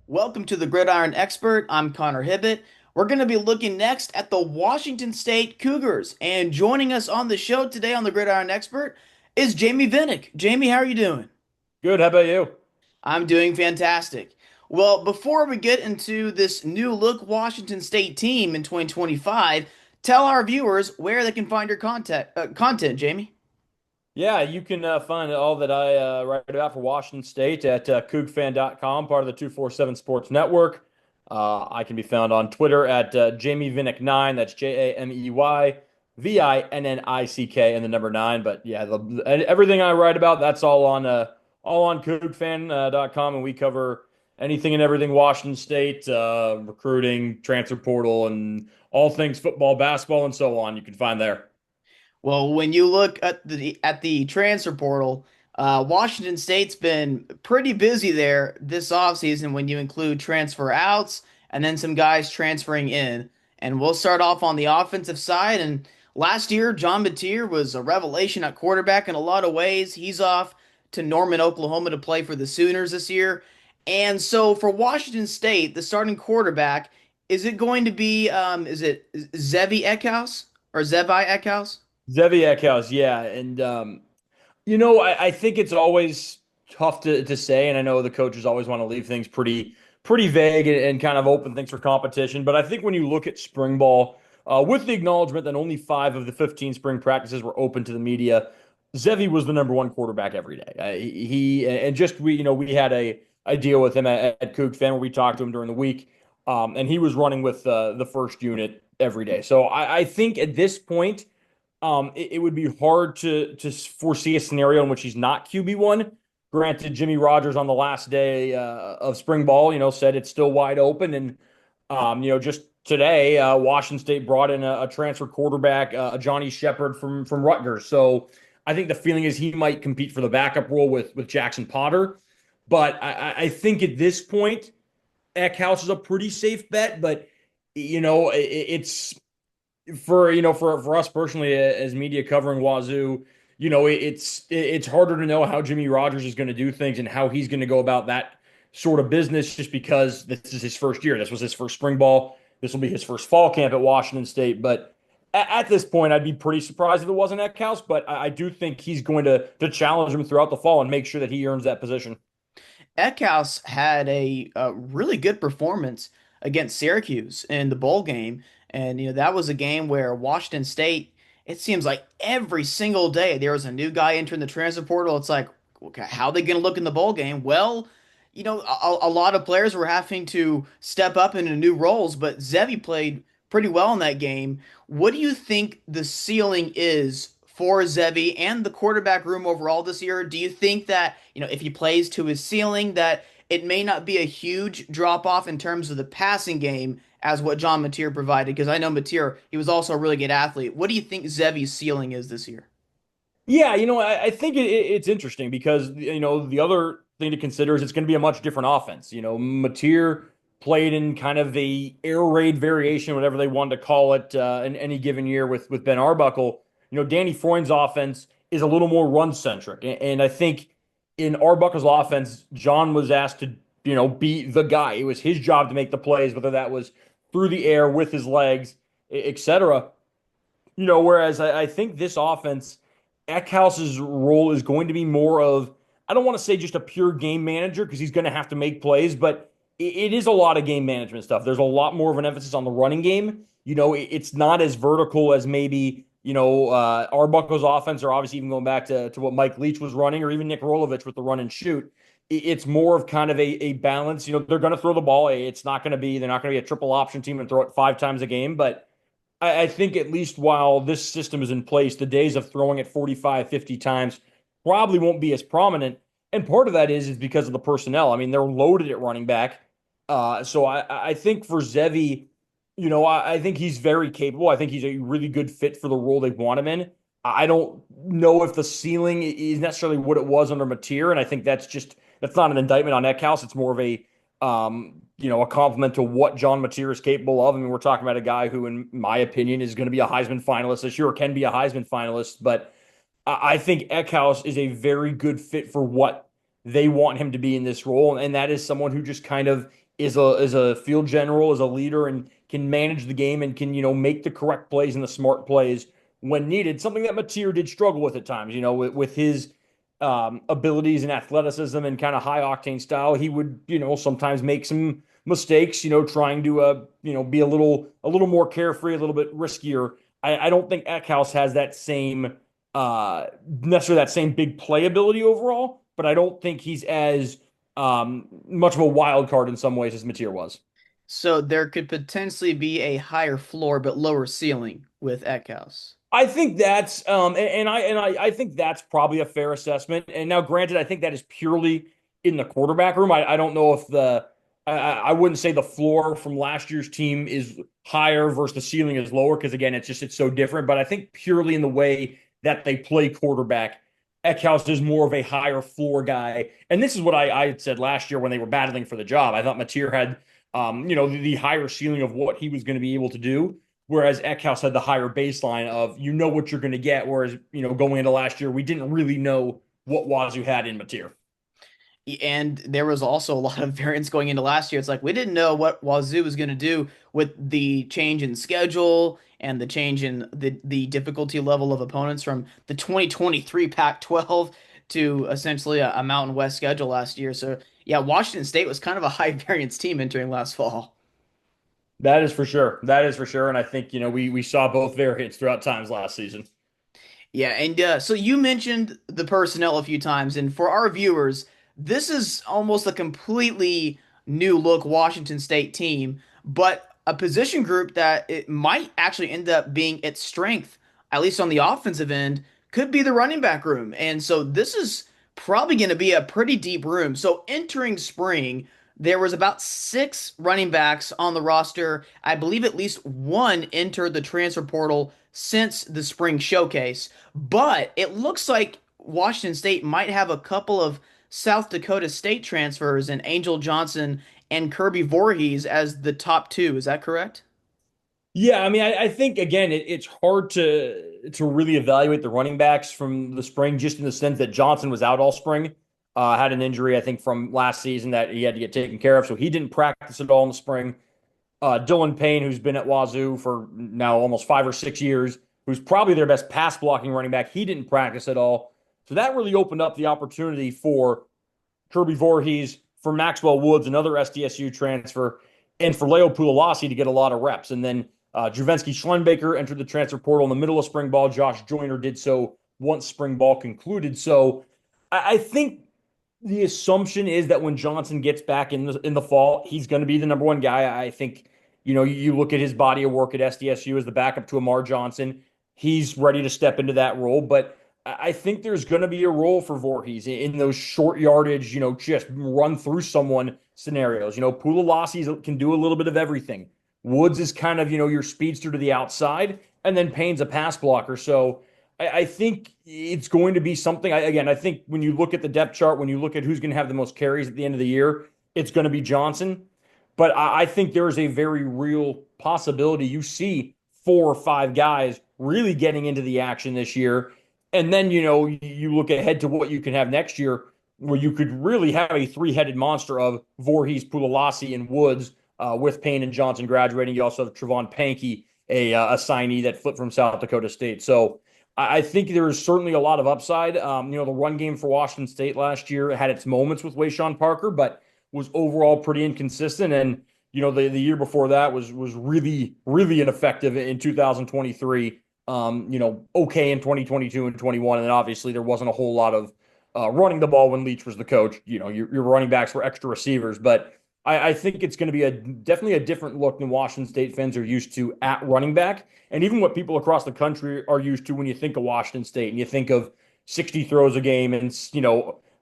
Welcome to the Gridiron Expert. I'm Connor Hibbett. We're going to be looking next at the Washington State Cougars. And joining us on the show today on the Gridiron Expert is Jamie Vinnick. Jamie, how are you doing? Good. How about you? I'm doing fantastic. Well, before we get into this new look Washington State team in 2025, tell our viewers where they can find your content, Jamie. Yeah, you can find all that I write about for Washington State at cougfan.com, part of the 247 Sports Network. I can be found on Twitter at Jamie Vinnick9. That's Jamey Vinnick and the number 9. But yeah, everything I write about, that's all on cougfan.com, and we cover anything and everything Washington State, recruiting, transfer portal, and all things football, basketball, and so on. You can find there. Well, when you look at the transfer portal, Washington State's been pretty busy there this offseason when you include transfer outs and then some guys transferring in. And we'll start off on the offensive side. And last year, John Mateer was a revelation at quarterback in a lot of ways. He's off to Norman, Oklahoma to play for the Sooners this year. And so for Washington State, the starting quarterback, is it going to be is it Zevi Eckhouse or Zevi Eckhouse? Zevi Eckhouse, yeah. And I think it's always tough to say, and I know the coaches always want to leave things pretty vague and kind of open things for competition. But I think when you look at spring ball, with the acknowledgement that only 5 of the 15 spring practices were open to the media, Zevi was the number one quarterback every day. He and just we had a deal with him at Coug Fan where we talked to him during the week, and he was running with the first unit every day. So I think at this point, it would be hard to foresee a scenario in which he's not QB1. Granted, Jimmy Rogers on the last day of spring ball, said it's still wide open, and just today, Washington State brought in a transfer quarterback, Johnny Shepard from Rutgers. So I think the feeling is he might compete for the backup role with Jackson Potter. But I think at this point, Eckhouse is a pretty safe bet. But it's for us personally as media covering Wazoo, it's harder to know how Jimmy Rogers is going to do things and how he's going to go about that sort of business just because this is his first year. This was his first spring ball. This will be his first fall camp at Washington State. But at this point, I'd be pretty surprised if it wasn't Eckhouse. But I do think he's going to challenge him throughout the fall and make sure that he earns that position. Eckhouse had a really good performance against Syracuse in the bowl game, and that was a game where Washington State. It seems like every single day there was a new guy entering the transfer portal. It's like, okay, how are they going to look in the bowl game? Well, a lot of players were having to step up into new roles, but Zevi played pretty well in that game. What do you think the ceiling is for Zevi and the quarterback room overall this year? Do you think that, if he plays to his ceiling, that it may not be a huge drop off in terms of the passing game as what John Mateer provided? Because I know Mateer, he was also a really good athlete. What do you think Zevi's ceiling is this year? Yeah, I think it's interesting because the other thing to consider is it's going to be a much different offense. Mateer played in kind of the air raid variation, whatever they wanted to call it, in any given year with Ben Arbuckle. Danny Freund's offense is a little more run centric, and I think in Arbuckle's offense, John was asked to be the guy. It was his job to make the plays, whether that was through the air with his legs, etc. Whereas I think this offense, Eckhouse's role is going to be more of, I don't want to say just a pure game manager because he's going to have to make plays, but it is a lot of game management stuff. There's a lot more of an emphasis on the running game. It's not as vertical as maybe, Arbuckle's offense, or obviously even going back to what Mike Leach was running, or even Nick Rolovich with the run and shoot. It's more of kind of a balance. They're going to throw the ball. They're not going to be a triple option team and throw it 5 times a game, but I think at least while this system is in place, the days of throwing it 45, 50 times probably won't be as prominent. And part of that is because of the personnel. I mean, they're loaded at running back. So I think for Zevi, I think he's very capable. I think he's a really good fit for the role they want him in. I don't know if the ceiling is necessarily what it was under Mateer, and I think that's not an indictment on Eckhouse. It's more of a compliment to what John Mateer is capable of. I mean, we're talking about a guy who, in my opinion, is going to be a Heisman finalist this year, or can be a Heisman finalist. But I think Eckhouse is a very good fit for what they want him to be in this role, and that is someone who just kind of is a field general, is a leader, and can manage the game and can make the correct plays and the smart plays when needed. Something that Mateer did struggle with at times. With his abilities and athleticism and kind of high octane style, he would sometimes make some mistakes. Trying to be a little more carefree, a little bit riskier. I don't think Eckhouse has that same necessarily that same big playability overall, but I don't think he's as much of a wild card in some ways as Mateer was. So there could potentially be a higher floor but lower ceiling with Eckhouse. I think that's I think that's probably a fair assessment. And now, granted, I think that is purely in the quarterback room. I don't know if I wouldn't say the floor from last year's team is higher versus the ceiling is lower because again, it's so different. But I think purely in the way that they play quarterback, Eckhouse is more of a higher floor guy. And this is what I had said last year when they were battling for the job. I thought Mateer had the higher ceiling of what he was going to be able to do. Whereas Eckhouse had the higher baseline of what you're going to get. Whereas going into last year, we didn't really know what Wazoo had in Mateer. And there was also a lot of variance going into last year. It's like we didn't know what Wazoo was going to do with the change in schedule and the change in the difficulty level of opponents from the 2023 Pac-12 to essentially a Mountain West schedule last year. So yeah, Washington State was kind of a high variance team entering last fall. That is for sure. That is for sure. And I think we saw both variants throughout times last season. Yeah, and so you mentioned the personnel a few times, and for our viewers, this is almost a completely new look Washington State team, but a position group that it might actually end up being its strength, at least on the offensive end, could be the running back room. And so this is probably going to be a pretty deep room. So entering spring, there was about six running backs on the roster. I believe at least one entered the transfer portal since the spring showcase. But it looks like Washington State might have a couple of South Dakota State transfers in Angel Johnson and Kirby Voorhees as the top two. Is that correct? Yeah, I mean, I think again, it's hard to really evaluate the running backs from the spring, just in the sense that Johnson was out all spring, had an injury, I think, from last season that he had to get taken care of, so he didn't practice at all in the spring. Dylan Payne, who's been at Wazoo for now almost 5 or 6 years, who's probably their best pass blocking running back, he didn't practice at all, so that really opened up the opportunity for Kirby Voorhees, for Maxwell Woods, another SDSU transfer, and for Leo Pulalasi to get a lot of reps. And then Juvensky Schlenbaker entered the transfer portal in the middle of spring ball. Josh Joyner did so once spring ball concluded. So I think the assumption is that when Johnson gets back in the fall, he's going to be the number one guy. I think you look at his body of work at SDSU as the backup to Amar Johnson. He's ready to step into that role, but I think there's going to be a role for Voorhees in those short yardage, just run through someone scenarios. Pulalasi can do a little bit of everything. Woods is kind of, your speedster to the outside, and then Payne's a pass blocker. So I think it's going to be something. I think when you look at the depth chart, when you look at who's going to have the most carries at the end of the year, it's going to be Johnson. But I think there's a very real possibility you see 4 or 5 guys really getting into the action this year. And then, you look ahead to what you can have next year, where you could really have a three-headed monster of Voorhees, Pulalasi, and Woods with Payne and Johnson graduating. You also have Trevon Pankey, a signee that flipped from South Dakota State. So I think there is certainly a lot of upside. The run game for Washington State last year had its moments with Wayshawn Parker, but was overall pretty inconsistent. And the year before that was really really ineffective in 2023. Okay in 2022 and 21, and then obviously there wasn't a whole lot of running the ball when Leach was the coach. Your running backs were extra receivers, but I think it's going to be definitely a different look than Washington State fans are used to at running back, and even what people across the country are used to when you think of Washington State and you think of 60 throws a game and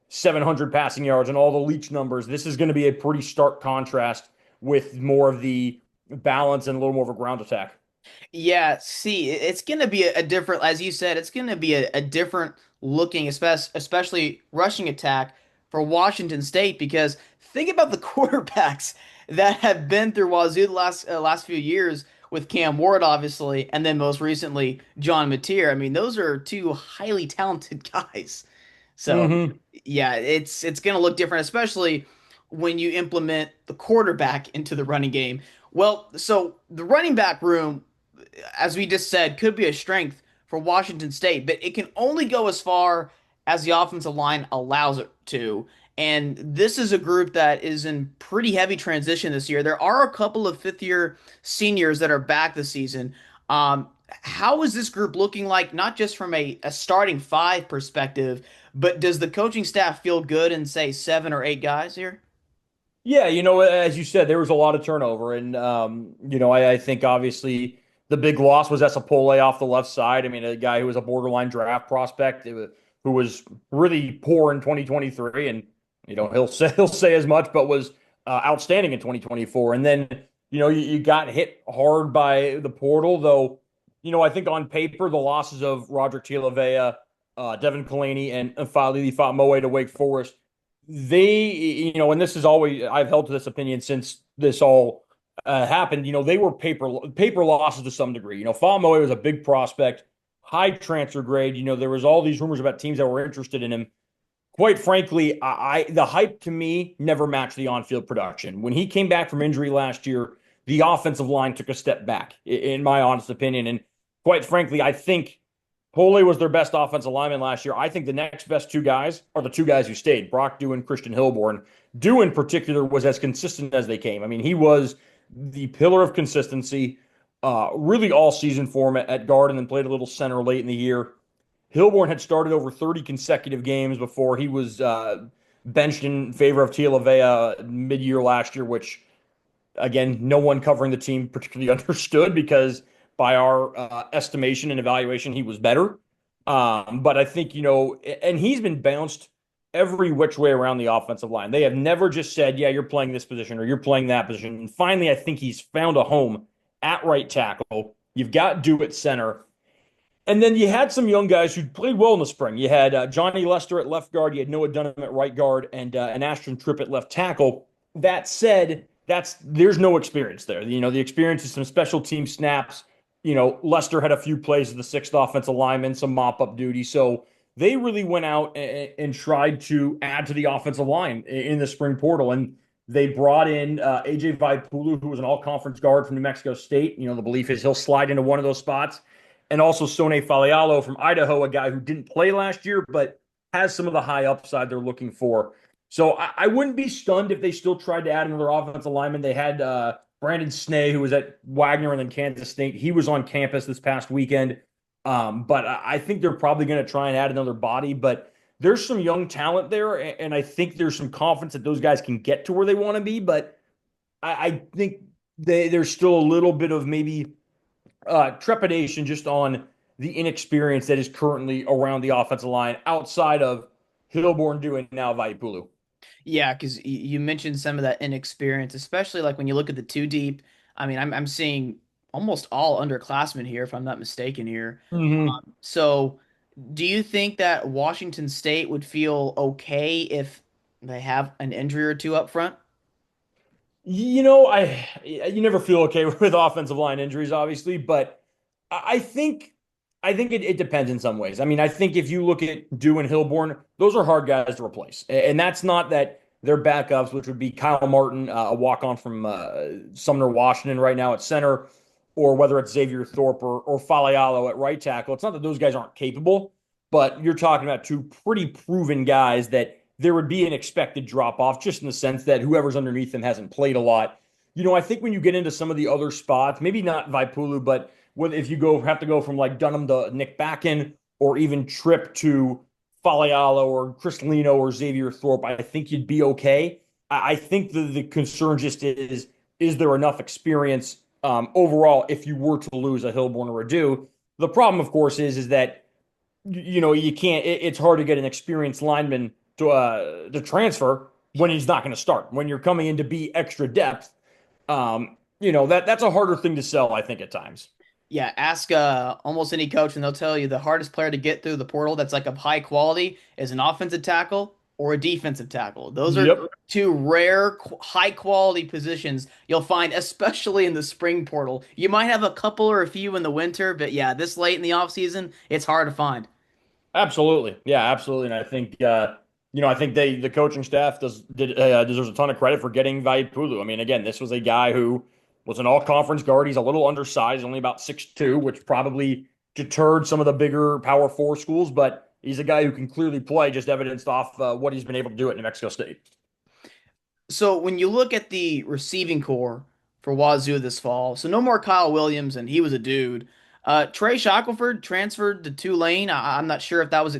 700 passing yards and all the Leach numbers. This is going to be a pretty stark contrast with more of the balance and a little more of a ground attack. Yeah, see, it's going to be a different, as you said, it's going to be a different looking, especially rushing attack for Washington State because think about the quarterbacks that have been through Wazoo the last few years with Cam Ward, obviously, and then most recently John Mateer. I mean, those are two highly talented guys. So Mm-hmm. yeah, it's going to look different, especially when you implement the quarterback into the running game. Well, so the running back room, as we just said, could be a strength for Washington State, but it can only go as far as the offensive line allows it to. And this is a group that is in pretty heavy transition this year. There are a couple of fifth year seniors that are back this season. How is this group looking like, not just from a starting five perspective, but does the coaching staff feel good in, say, 7 or 8 guys here? Yeah, as you said, there was a lot of turnover, and I think obviously the big loss was Esapole off the left side. I mean, a guy who was a borderline draft prospect, who was really poor in 2023, and he'll say as much, but was outstanding in 2024. And then you got hit hard by the portal, though. I think on paper the losses of Roger Tilavea, Devin Kalani, and Fali Fatmoe to Wake Forest, and this is always, I've held to this opinion since this all happened. They were paper losses to some degree. Faamoe was a big prospect, high transfer grade. There was all these rumors about teams that were interested in him. Quite frankly, the hype to me never matched the on-field production. When he came back from injury last year, the offensive line took a step back, in my honest opinion. And quite frankly, I think Pole was their best offensive lineman last year. I think the next best two guys are the two guys who stayed, Brock Dew and Christian Hilborn. Dew in particular was as consistent as they came. I mean, he was the pillar of consistency, really all season for him at guard, and then played a little center late in the year. Hilborn had started over 30 consecutive games before he was benched in favor of Tilavea mid-year last year, which, again, no one covering the team particularly understood because by our estimation and evaluation, he was better. But I think, and he's been bounced every which way around the offensive line. They have never just said, yeah, you're playing this position or you're playing that position. And finally, I think he's found a home at right tackle. You've got Dew at center. And then you had some young guys who played well in the spring. You had Johnny Lester at left guard. You had Noah Dunham at right guard and an Ashton Tripp at left tackle. That said, there's no experience there. The experience is some special team snaps. Lester had a few plays as the sixth offensive lineman, some mop up duty. So they really went out and tried to add to the offensive line in the spring portal. And they brought in AJ Vaipulu, who was an all conference guard from New Mexico State. The belief is he'll slide into one of those spots. And also Sone Falialo from Idaho, a guy who didn't play last year, but has some of the high upside they're looking for. So I wouldn't be stunned if they still tried to add another offensive lineman. They had Brandon Snee, who was at Wagner and then Kansas State. He was on campus this past weekend. But I think they're probably going to try and add another body. But there's some young talent there, and I think there's some confidence that those guys can get to where they want to be. But I think there's still a little bit of maybe trepidation just on the inexperience that is currently around the offensive line outside of Hilborn doing now Vaipulu. Yeah, because you mentioned some of that inexperience, especially like when you look at the two deep. I mean, I'm seeing almost all underclassmen here, if I'm not mistaken here. Mm-hmm. So, do you think that Washington State would feel okay if they have an injury or two up front? You never feel okay with offensive line injuries, obviously, but I think it depends in some ways. I mean, I think if you look at Dew and Hilborn, those are hard guys to replace, and that's not that they're backups, which would be Kyle Martin, a walk on from Sumner, Washington, right now at center, or whether it's Xavier Thorpe or Falialo at right tackle. It's not that those guys aren't capable, but you're talking about two pretty proven guys that there would be an expected drop off, just in the sense that whoever's underneath them hasn't played a lot. I think when you get into some of the other spots, maybe not Vaipulu, but if you have to go from like Dunham to Nick Backen or even Tripp to Falialo or Chris Lino or Xavier Thorpe, I think you'd be okay. I think the concern just is there enough experience overall if you were to lose a Hilborn or a Dew? The problem, of course, is that you can't. It's hard to get an experienced lineman to transfer when he's not going to start. When you're coming in to be extra depth, that's a harder thing to sell, I think, at times. Yeah, ask almost any coach, and they'll tell you the hardest player to get through the portal that's like of high quality is an offensive tackle or a defensive tackle. Those are Yep. two rare, high quality positions you'll find, especially in the spring portal. You might have a couple or a few in the winter, but yeah, this late in the offseason, it's hard to find. Absolutely. Yeah, absolutely. And I think I think the coaching staff deserves a ton of credit for getting Vaipulu. I mean, again, this was a guy who was an all-conference guard. He's a little undersized, only about 6'2", which probably deterred some of the bigger Power Four schools, but he's a guy who can clearly play, just evidenced off what he's been able to do at New Mexico State. So when you look at the receiving core for Wazoo this fall, so no more Kyle Williams, and he was a dude. Trey Shackelford transferred to Tulane. I'm not sure if that was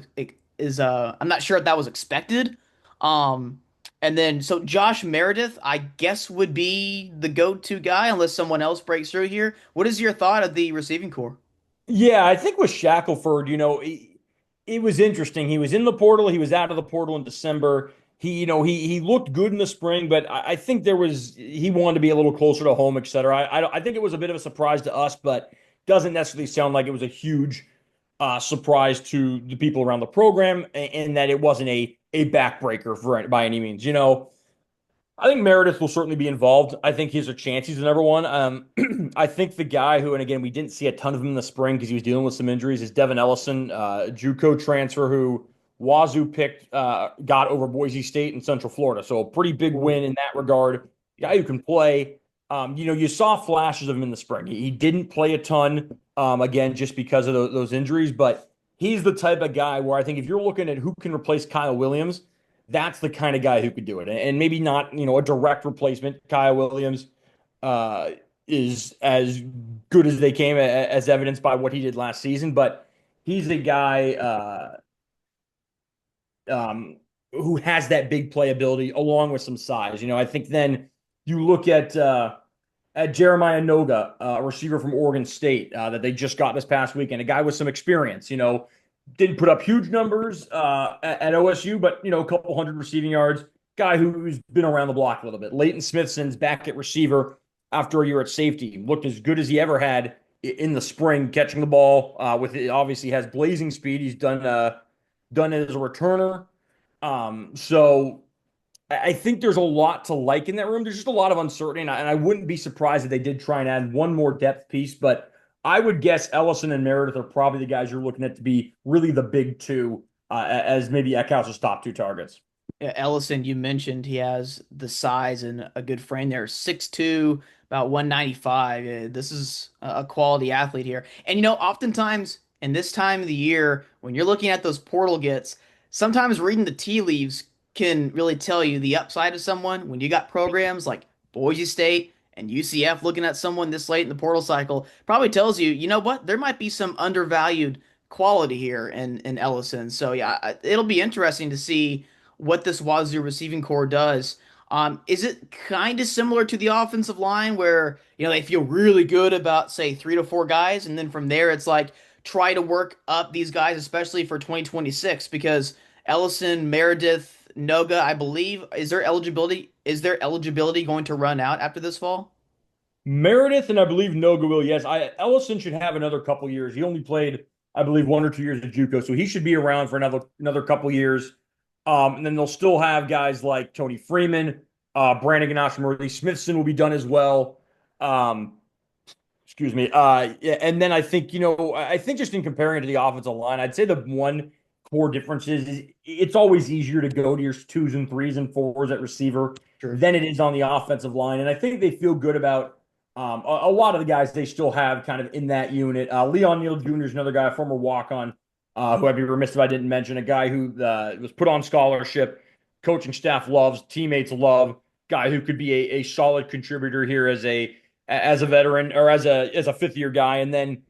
I'm not sure if that was expected. Um, and then so Josh Meredith, I guess, would be the go-to guy unless someone else breaks through here. What is your thought of the receiving core? Yeah, I think with Shackelford, it was interesting. He was in the portal, he was out of the portal in December. He looked good in the spring, but I think he wanted to be a little closer to home, et cetera. I think it was a bit of a surprise to us, but doesn't necessarily sound like it was a huge surprise to the people around the program, and that it wasn't a backbreaker by any means. I think Meredith will certainly be involved. I think he's a chance. He's the number one. I think the guy who, and again, we didn't see a ton of him in the spring because he was dealing with some injuries, is Devin Ellison, JUCO transfer who Wazoo picked, got over Boise State in Central Florida. So a pretty big win in that regard. Guy who can play. You saw flashes of him in the spring. He didn't play a ton, again, just because of those injuries, but he's the type of guy where I think if you're looking at who can replace Kyle Williams, that's the kind of guy who could do it. And maybe not, a direct replacement. Kyle Williams uh, is as good as they came, as evidenced by what he did last season. But he's a guy who has that big playability along with some size. I think then you look at Jeremiah Noga, a receiver from Oregon State that they just got this past weekend, a guy with some experience. Didn't put up huge numbers at OSU, but a couple hundred receiving yards. Guy who's been around the block a little bit. Leighton Smithson's back at receiver after a year at safety. Looked as good as he ever had in the spring, catching the ball. With it, obviously has blazing speed. He's done it as a returner. So I think there's a lot to like in that room. There's just a lot of uncertainty, and I wouldn't be surprised if they did try and add one more depth piece. But I would guess Ellison and Meredith are probably the guys you're looking at to be really the big two, as maybe Eckhouse's top two targets. Yeah, Ellison, you mentioned he has the size and a good frame there. 6'2", about 195. This is a quality athlete here. And oftentimes in this time of the year, when you're looking at those portal gets, sometimes reading the tea leaves can really tell you the upside of someone. When you got programs like Boise State and UCF looking at someone this late in the portal cycle, probably tells you, you know what, there might be some undervalued quality here in Ellison. So yeah, it'll be interesting to see what this Wazoo receiving core does. Is it kind of similar to the offensive line where, they feel really good about, say, 3 to 4 guys, and then from there it's like try to work up these guys, especially for 2026, because Ellison, Meredith, Noga, I believe, is their eligibility going to run out after this fall? Meredith and I believe Noga will. Yes, Ellison should have another couple years. He only played, I believe, 1 or 2 years at JUCO, so he should be around for another couple years. And then they'll still have guys like Tony Freeman, Brandon Ganache, Smithson will be done as well. Um, excuse me. Yeah, and then I think just in comparing it to the offensive line, I'd say the one core difference is it's always easier to go to your twos and threes and fours at receiver Sure. than it is on the offensive line. And I think they feel good about a lot of the guys they still have kind of in that unit. Leon Neal Jr. is another guy, a former walk-on, who I'd be remiss if I didn't mention, a guy who was put on scholarship, coaching staff loves, teammates love, guy who could be a solid contributor here as a veteran or as a fifth year guy. And then,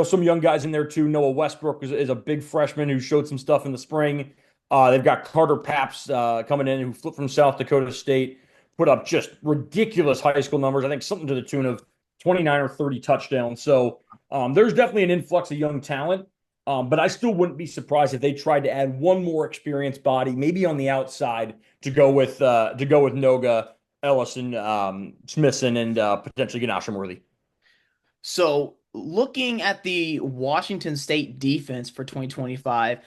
some young guys in there too. Noah Westbrook is a big freshman who showed some stuff in the spring. They've got Carter Paps coming in, who flipped from South Dakota State, put up just ridiculous high school numbers. I think something to the tune of 29 or 30 touchdowns. So there's definitely an influx of young talent. But I still wouldn't be surprised if they tried to add one more experienced body, maybe on the outside, to go with Noga, Ellison, Smithson, and potentially Ganache Worthy. So looking at the Washington State defense for 2025,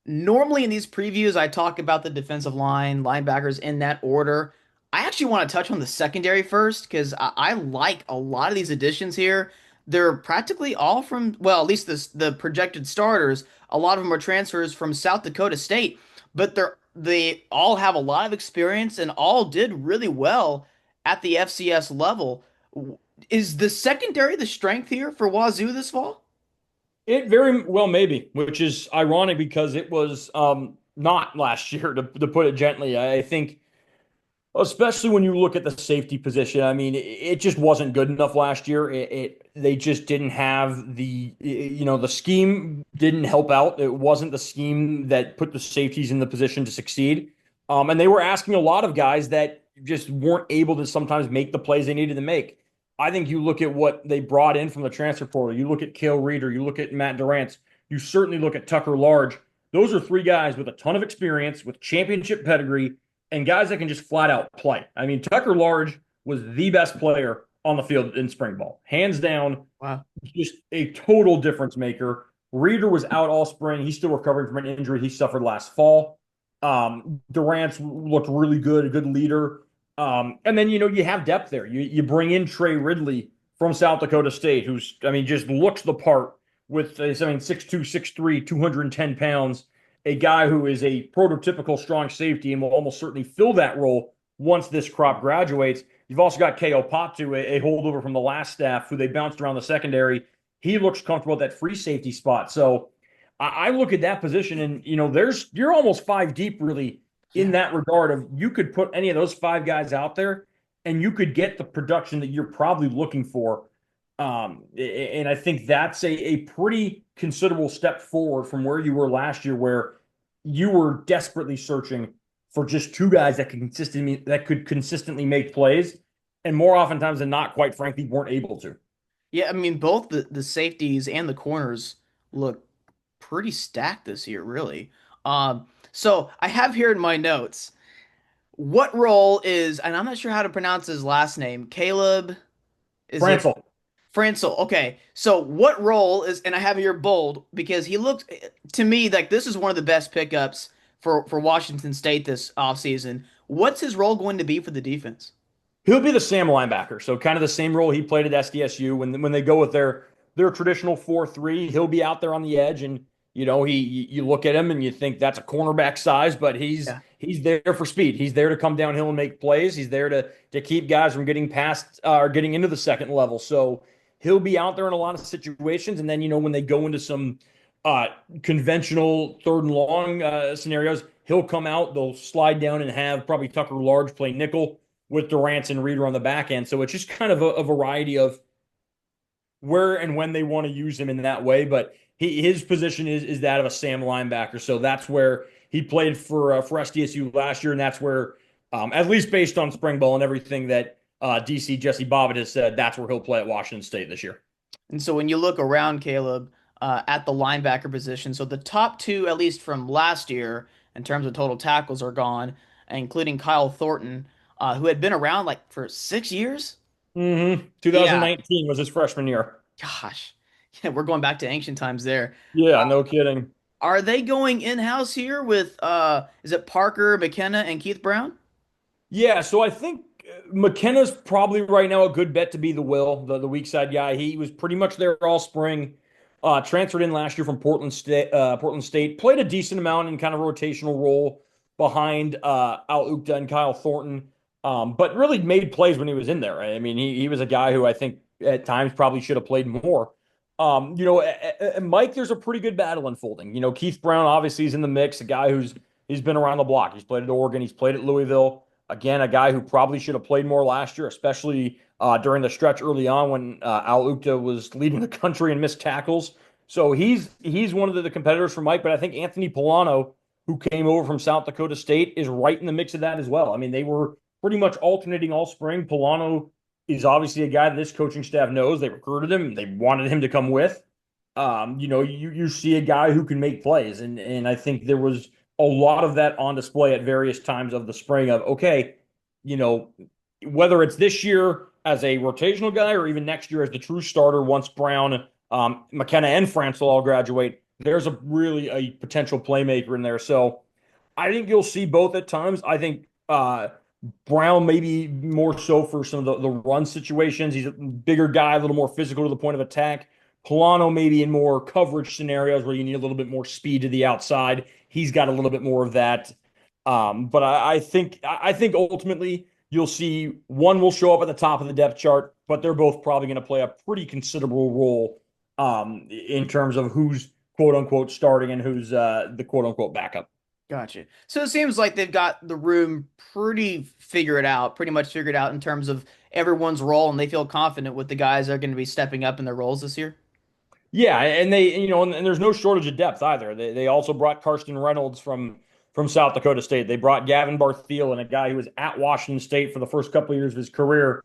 normally in these previews, I talk about the defensive line, linebackers in that order. I actually want to touch on the secondary first because I like a lot of these additions here. They're practically all from, well, at least the projected starters. A lot of them are transfers from South Dakota State, but they're they all have a lot of experience and all did really well at the FCS level. Is the secondary the strength here for Wazoo this fall? It very well may be, which is ironic because it was not last year, to put it gently. I think, especially when you look at the safety position, I mean, it just wasn't good enough last year. They just didn't have the scheme didn't help out. It wasn't the scheme that put the safeties in the position to succeed. And they were asking a lot of guys that just weren't able to sometimes make the plays they needed to make. I think you look at what they brought in from the transfer portal. You look at Cale Reeder, you look at Matt Durrance, you certainly look at Tucker Large. Those are three guys with a ton of experience, with championship pedigree, and guys that can just flat out play. I mean, Tucker Large was the best player on the field in spring ball, hands down, Wow. just a total difference maker. Reeder was out all spring. He's still recovering from an injury he suffered last fall. Durant looked really good, a good leader. And then, you have depth there. You bring in Trey Ridley from South Dakota State, who's, I mean, just looks the part with, I mean, 6'2", 6'3", 210 pounds, a guy who is a prototypical strong safety and will almost certainly fill that role once this crop graduates. You've also got Ko Patu, a holdover from the last staff, who they bounced around the secondary. He looks comfortable at that free safety spot. So I look at that position, and you're almost five deep, really, in Yeah. that regard. Of you could put any of those five guys out there, and you could get the production that you're probably looking for. And I think that's a pretty considerable step forward from where you were last year, where you were desperately searching for just two guys that could consistently make plays, and more oftentimes than not, quite frankly, weren't able to. Yeah, I mean both the safeties and the corners look pretty stacked this year, really. So I have here in my notes, what role is, and I'm not sure how to pronounce his last name, Caleb, is it Francel. Francel? Okay, so what role is, and I have here bold because he looks to me like this is one of the best pickups for Washington State this offseason. What's his role going to be for the defense? He'll be the Sam linebacker, so kind of the same role he played at SDSU. When they go with their traditional 4-3, he'll be out there on the edge, and you look at him and you think that's a cornerback size, but he's Yeah. he's there for speed. He's there to come downhill and make plays. He's there to keep guys from getting past or getting into the second level. So he'll be out there in a lot of situations, and then when they go into some uh, conventional third and long scenarios, he'll come out. They'll slide down and have probably Tucker Large play nickel with Durant and Reeder on the back end. So it's just kind of a variety of where and when they want to use him in that way. But his position is that of a Sam linebacker. So that's where he played for SDSU last year, and that's where, at least based on spring ball and everything that DC Jesse Bobbitt has said, that's where he'll play at Washington State this year. And so when you look around, Caleb, at the linebacker position, so the top two, at least from last year, in terms of total tackles, are gone, including Kyle Thornton, who had been around like for 6 years. Mm-hmm. Yeah, 2019 was his freshman year. gosh, yeah, we're going back to ancient times there. Yeah, no kidding. Are they going in-house here with is it Parker, McKenna, and Keith Brown? Yeah, so I think McKenna's probably right now a good bet to be the weak side guy. He was pretty much there all spring. Transferred in last year from Portland State. Portland State played a decent amount in kind of rotational role behind Al Uqta and Kyle Thornton, but really made plays when he was in there. I mean, he was a guy who I think at times probably should have played more. Mike, there's a pretty good battle unfolding. Keith Brown obviously is in the mix, a guy he's been around the block. He's played at Oregon, he's played at Louisville. Again, a guy who probably should have played more last year, especially during the stretch early on when Al Uqta was leading the country in missed tackles. So he's one of the competitors for Mike, but I think Anthony Polano, who came over from South Dakota State, is right in the mix of that as well. I mean, they were pretty much alternating all spring. Polano is obviously a guy that this coaching staff knows. They recruited him, they wanted him to come with. You see a guy who can make plays, and I think there was a lot of that on display at various times of the spring of, okay, you know, whether it's this year as a rotational guy or even next year as the true starter once Brown, McKenna, and Francel all graduate, there's really a potential playmaker in there. So I think you'll see both at times. I think Brown maybe more so for some of the run situations. He's a bigger guy, a little more physical to the point of attack. Polano maybe in more coverage scenarios where you need a little bit more speed to the outside. He's got a little bit more of that. But I think ultimately you'll see one will show up at the top of the depth chart, but they're both probably going to play a pretty considerable role in terms of who's quote unquote starting and who's the quote unquote backup. Gotcha. So it seems like they've got the room pretty much figured out in terms of everyone's role, and they feel confident with the guys that are going to be stepping up in their roles this year. Yeah, and they, and there's no shortage of depth either. They also brought Karsten Reynolds from South Dakota State. They brought Gavin Barthiel and a guy who was at Washington State for the first couple of years of his career,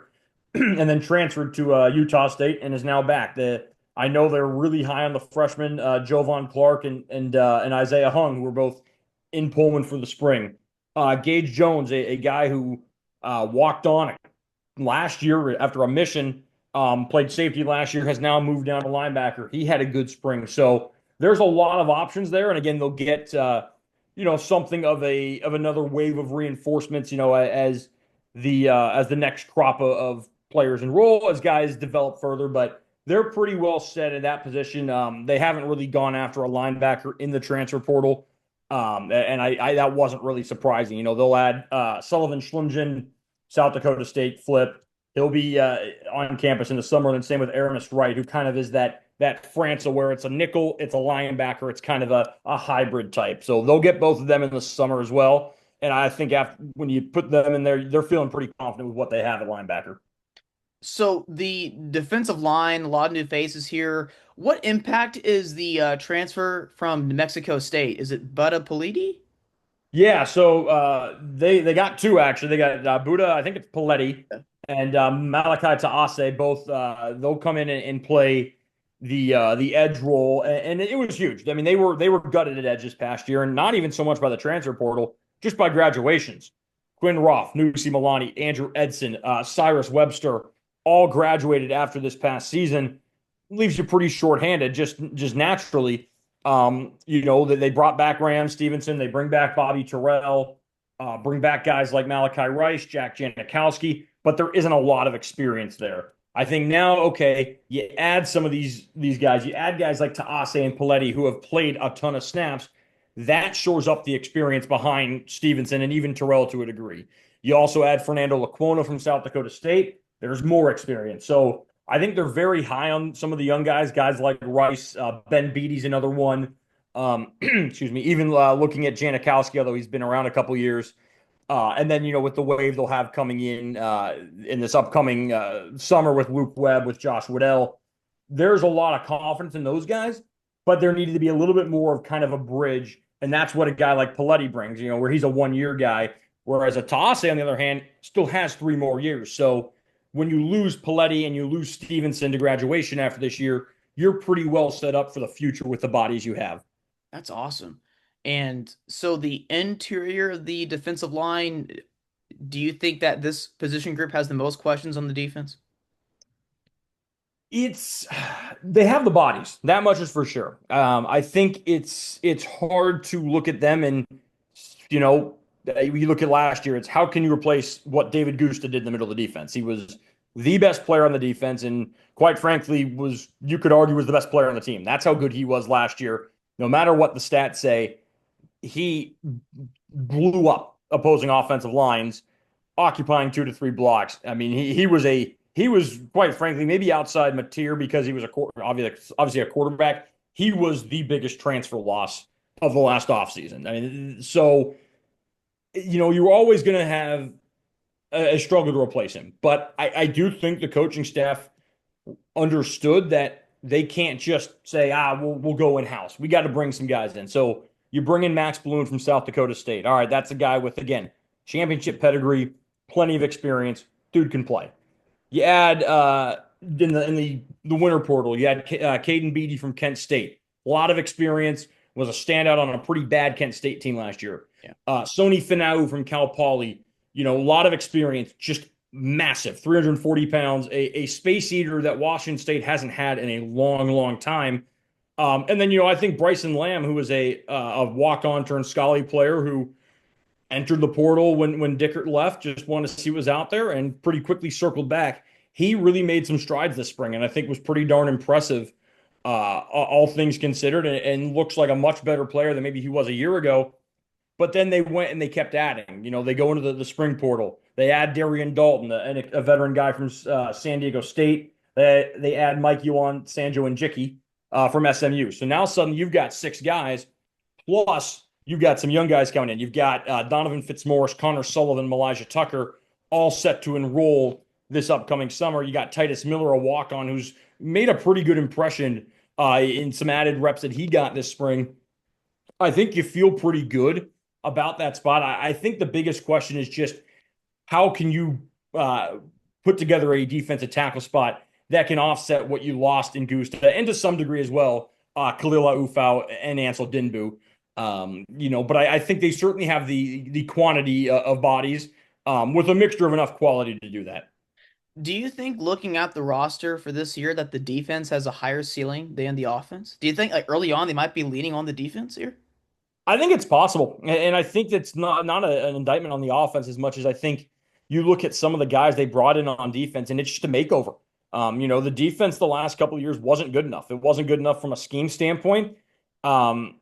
and then transferred to Utah State and is now back. I know they're really high on the freshmen Jovan Clark and Isaiah Hung, who were both in Pullman for the spring. Gage Jones, a guy who walked on last year after a mission, played safety last year, has now moved down to linebacker. He had a good spring. So there's a lot of options there. And again, they'll get something of another wave of reinforcements, as the next crop of players enroll, as guys develop further. But they're pretty well set at that position. They haven't really gone after a linebacker in the transfer portal. And I that wasn't really surprising. They'll add Sullivan Schlimgen, South Dakota State flip. He'll be on campus in the summer, and same with Aramis Wright, who kind of is that Franca where it's a nickel, it's a linebacker, it's kind of a hybrid type. So they'll get both of them in the summer as well. And I think when you put them in there, they're feeling pretty confident with what they have at linebacker. So the defensive line, a lot of new faces here. What impact is the transfer from New Mexico State? Is it Butta Politi? Yeah, so they got two actually. They got Buddha, I think it's Paletti, and Malachi Taase. Both they'll come in and play the edge role, and it was huge. I mean, they were gutted at edge this past year, and not even so much by the transfer portal, just by graduations. Quinn Roth, Nusi Milani, Andrew Edson, Cyrus Webster, all graduated after this past season. Leaves you pretty shorthanded, just naturally. That they brought back Ram Stevenson, they bring back Bobby Terrell, bring back guys like Malachi Rice, Jack Janikowski, but there isn't a lot of experience there. I think now, okay, you add some of these guys, you add guys like Taase and Paletti who have played a ton of snaps. That shores up the experience behind Stevenson and even Terrell to a degree. You also add Fernando Laquona from South Dakota State. There's more experience. So I think they're very high on some of the young guys like Rice. Ben Beaty's another one. Excuse me. Even looking at Janikowski, although he's been around a couple years. And then, with the wave they'll have coming in this upcoming summer with Luke Webb, with Josh Waddell, there's a lot of confidence in those guys, but there needed to be a little bit more of kind of a bridge. And that's what a guy like Paletti brings, where he's a 1 year guy, whereas a Taase, on the other hand, still has 3 more years. So when you lose Paletti and you lose Stevenson to graduation after this year, you're pretty well set up for the future with the bodies you have. That's awesome. And so the interior of the defensive line, do you think that this position group has the most questions on the defense? It's they have the bodies. That much is for sure. I think it's hard to look at them and you know you look at last year. It's how can you replace what David Gusta did in the middle of the defense? He was the best player on the defense, and quite frankly, was you could argue was the best player on the team. That's how good he was last year. No matter what the stats say, he blew up opposing offensive lines, occupying 2 to 3 blocks. I mean, he was quite frankly maybe outside Mateer because he was obviously a quarterback. He was the biggest transfer loss of the last offseason. I mean, so you're always going to have a struggle to replace him. But I do think the coaching staff understood that they can't just say, we'll go in house. We got to bring some guys in. So you bring in Max Bloom from South Dakota State. All right, that's a guy with, again, championship pedigree, plenty of experience. Dude can play. You add in the winter portal, you had Caden Beatty from Kent State. A lot of experience, was a standout on a pretty bad Kent State team last year. Yeah. Sony Finau from Cal Poly, a lot of experience, just massive, 340 pounds, a space eater that Washington State hasn't had in a long, long time. And then, I think Bryson Lamb, who was a walk-on turned Scully player who entered the portal when Dickert left, just wanted to see what was out there and pretty quickly circled back. He really made some strides this spring and I think was pretty darn impressive, all things considered, and looks like a much better player than maybe he was a year ago. But then they went and they kept adding. They go into the spring portal. They add Darian Dalton, a veteran guy from San Diego State. They add Mike Yuan, Sanjo, and Jickie from SMU. So now suddenly you've got six guys, plus you've got some young guys coming in. You've got Donovan Fitzmaurice, Connor Sullivan, Elijah Tucker, all set to enroll this upcoming summer. You got Titus Miller, a walk-on, who's made a pretty good impression in some added reps that he got this spring. I think you feel pretty good about that spot. I think the biggest question is just how can you put together a defensive tackle spot that can offset what you lost in Gusta and to some degree as well, Kalila Ufau and Ansel Dinbu. But I think they certainly have the quantity of bodies with a mixture of enough quality to do that. Do you think looking at the roster for this year that the defense has a higher ceiling than the offense? Do you think like early on they might be leaning on the defense here? I think it's possible, and I think that's not an indictment on the offense as much as I think you look at some of the guys they brought in on defense, and it's just a makeover. The defense the last couple of years wasn't good enough. It wasn't good enough from a scheme standpoint. Um,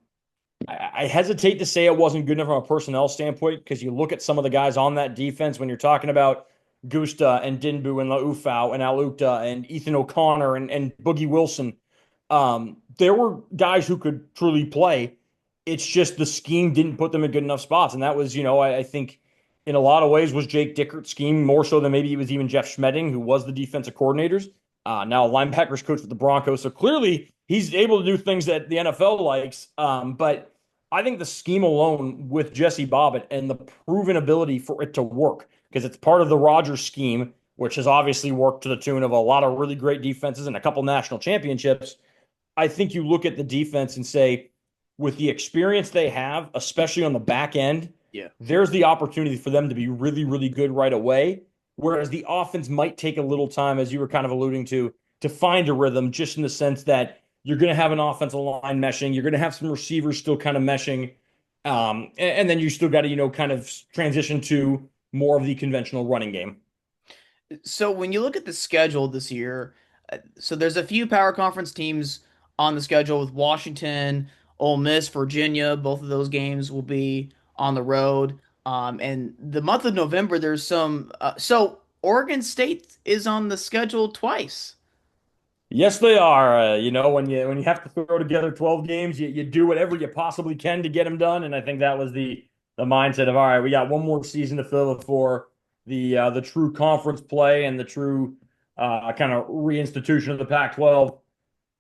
I hesitate to say it wasn't good enough from a personnel standpoint because you look at some of the guys on that defense when you're talking about Gusta and Dinbu and Laufau and Alukta and Ethan O'Connor and Boogie Wilson. There were guys who could truly play. It's just the scheme didn't put them in good enough spots. And that was, I think in a lot of ways was Jake Dickert's scheme more so than maybe it was even Jeff Schmedding, who was the defensive coordinators. Now a linebackers coach with the Broncos. So clearly he's able to do things that the NFL likes. But I think the scheme alone with Jesse Bobbitt and the proven ability for it to work, because it's part of the Rodgers scheme, which has obviously worked to the tune of a lot of really great defenses and a couple national championships. I think you look at the defense and say, with the experience they have, especially on the back end, Yeah. there's the opportunity for them to be really, really good right away. Whereas the offense might take a little time, as you were kind of alluding to find a rhythm, just in the sense that you're going to have an offensive line meshing, you're going to have some receivers still kind of meshing, and then you still got to, kind of transition to more of the conventional running game. So when you look at the schedule this year, so there's a few power conference teams on the schedule with Washington, Ole Miss, Virginia. Both of those games will be on the road. And the month of November, there's some. So Oregon State is on the schedule twice. Yes, they are. When you have to throw together 12 games, you do whatever you possibly can to get them done. And I think that was the mindset of all right, we got one more season to fill before the true conference play and the true kind of reinstitution of the Pac-12.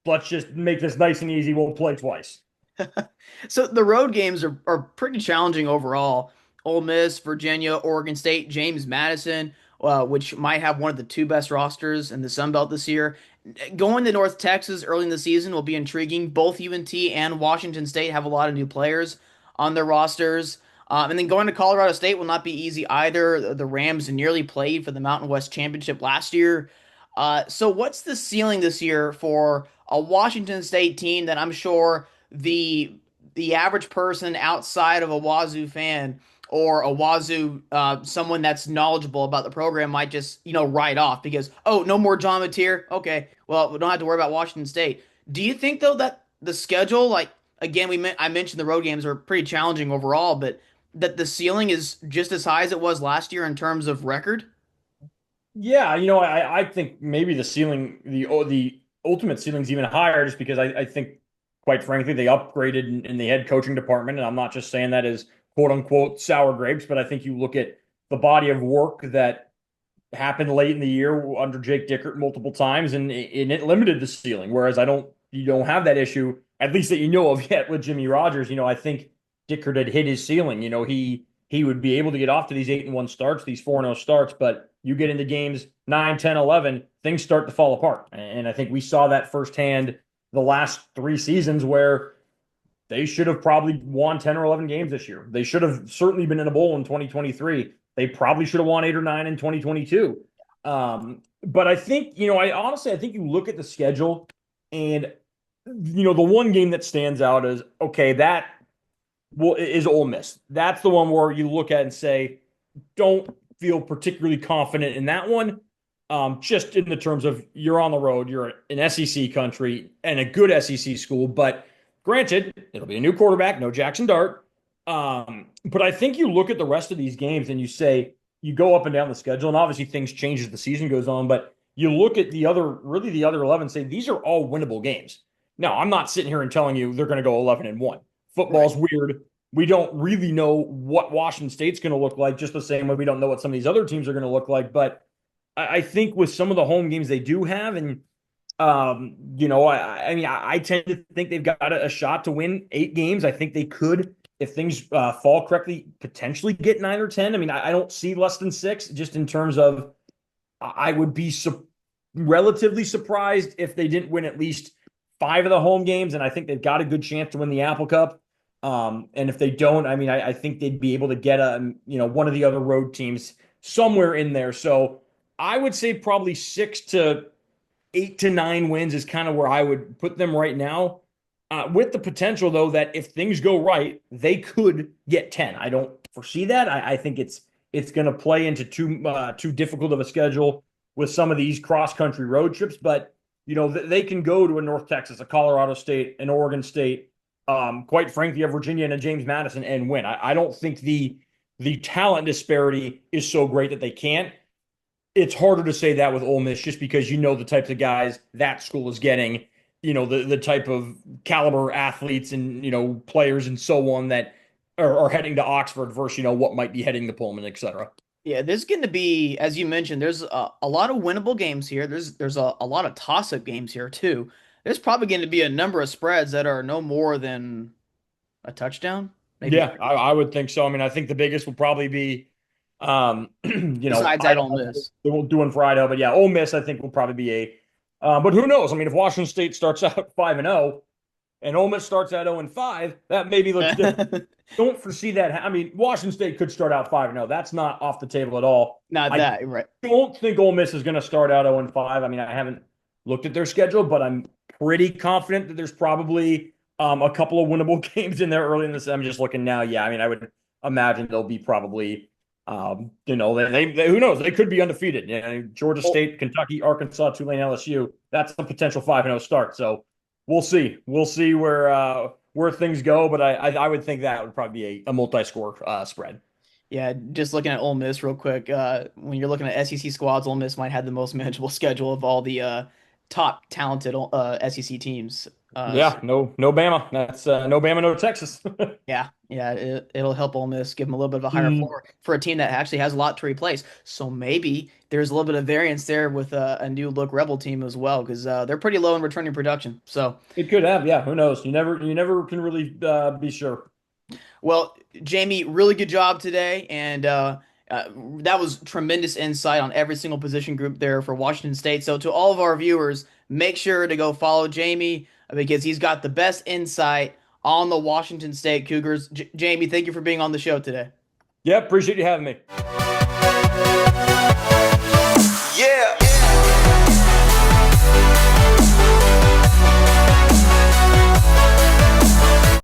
Let's just make this nice and easy. We'll play twice. So the road games are pretty challenging overall. Ole Miss, Virginia, Oregon State, James Madison, which might have one of the two best rosters in the Sun Belt this year. Going to North Texas early in the season will be intriguing. Both UNT and Washington State have a lot of new players on their rosters. And then going to Colorado State will not be easy either. The Rams nearly played for the Mountain West Championship last year. So what's the ceiling this year for a Washington State team that I'm sure the average person outside of a Wazoo fan or a Wazoo someone that's knowledgeable about the program might just write off because no more John Mateer. Okay, well we don't have to worry about Washington State. Do you think though that the schedule, like again I mentioned the road games are pretty challenging overall, but that the ceiling is just as high as it was last year in terms of record? Yeah, I think maybe the ceiling, the ultimate ceiling's even higher, just because I think, quite frankly, they upgraded in the head coaching department, and I'm not just saying that as quote unquote sour grapes, but I think you look at the body of work that happened late in the year under Jake Dickert multiple times, and it limited the ceiling. Whereas you don't have that issue, at least that you know of yet with Jimmy Rogers. I think Dickert had hit his ceiling. He would be able to get off to these 8-1 starts, these 4-0 starts, but you get into games 9, 10, 11, things start to fall apart. And I think we saw that firsthand the last 3 seasons where they should have probably won 10 or 11 games this year. They should have certainly been in a bowl in 2023. They probably should have won 8 or 9 in 2022. But I think, I think you look at the schedule and, the one game that stands out is, okay, that is Ole Miss. That's the one where you look at and say, don't feel particularly confident in that one. Just in the terms of you're on the road, you're an SEC country and a good SEC school. But granted, it'll be a new quarterback, no Jackson Dart. But I think you look at the rest of these games and you say you go up and down the schedule, and obviously things change as the season goes on. But you look at the other 11, and say these are all winnable games. Now, I'm not sitting here and telling you they're going to go 11-1. Right. Football's weird. We don't really know what Washington State's going to look like, just the same way we don't know what some of these other teams are going to look like. But I think with some of the home games they do have, and I mean, I tend to think they've got a shot to win 8 games. I think they could, if things fall correctly, potentially get 9 or 10. I mean, I don't see less than 6, just in terms of I would be relatively surprised if they didn't win at least 5 of the home games, and I think they've got a good chance to win the Apple Cup. And if they don't, I mean, I think they'd be able to get one of the other road teams somewhere in there. So I would say probably 6 to 8 to 9 wins is kind of where I would put them right now. With the potential, though, that if things go right, they could get 10. I don't foresee that. I think it's going to play into too difficult of a schedule with some of these cross country road trips. But they can go to a North Texas, a Colorado State, an Oregon State, quite frankly, a Virginia and a James Madison and win. I don't think the talent disparity is so great that they can't. It's harder to say that with Ole Miss just because the types of guys that school is getting, the type of caliber athletes and players and so on that are heading to Oxford versus what might be heading to Pullman, et cetera. Yeah, there's going to be, as you mentioned, there's a lot of winnable games here. There's a lot of toss-up games here too. There's probably going to be a number of spreads that are no more than a touchdown, maybe Yeah, three. I would think so. I mean, I think the biggest will probably be, Besides that, Ole Idaho. Miss. They won't do it for Idaho, but yeah, Ole Miss I think will probably be but who knows? I mean, if Washington State starts out 5-0 and Ole Miss starts out 0-5, that maybe looks different. Don't foresee that. I mean, Washington State could start out 5-0. That's not off the table at all. Not I that, right? don't think Ole Miss is going to start out 0-5. I mean, I haven't looked at their schedule, but I'm pretty confident that there's probably a couple of winnable games in there early in this. I'm just looking now. Yeah, I mean, I would imagine they'll be probably, they who knows? They could be undefeated. Georgia Oh, State, Kentucky, Arkansas, Tulane, LSU. That's a potential 5-0 start. So we'll see. We'll see where things go. But I would think that would probably be a multi-score spread. yeah, just looking at Ole Miss real quick. When you're looking at SEC squads, Ole Miss might have the most manageable schedule of all the top talented SEC teams. Yeah, no Bama. That's no Bama, no Texas. Yeah, it'll help Ole Miss give them a little bit of a higher Mm, floor for a team that actually has a lot to replace. So maybe there's a little bit of variance there with a new look Rebel team as well, because they're pretty low in returning production. So, it could have, yeah. Who knows? You never can really be sure. well, Jamie, really good job today, and that was tremendous insight on every single position group there for Washington State. So to all of our viewers, make sure to go follow Jamie because he's got the best insight on the Washington State Cougars. Jamie, thank you for being on the show today. Yeah, appreciate you having me.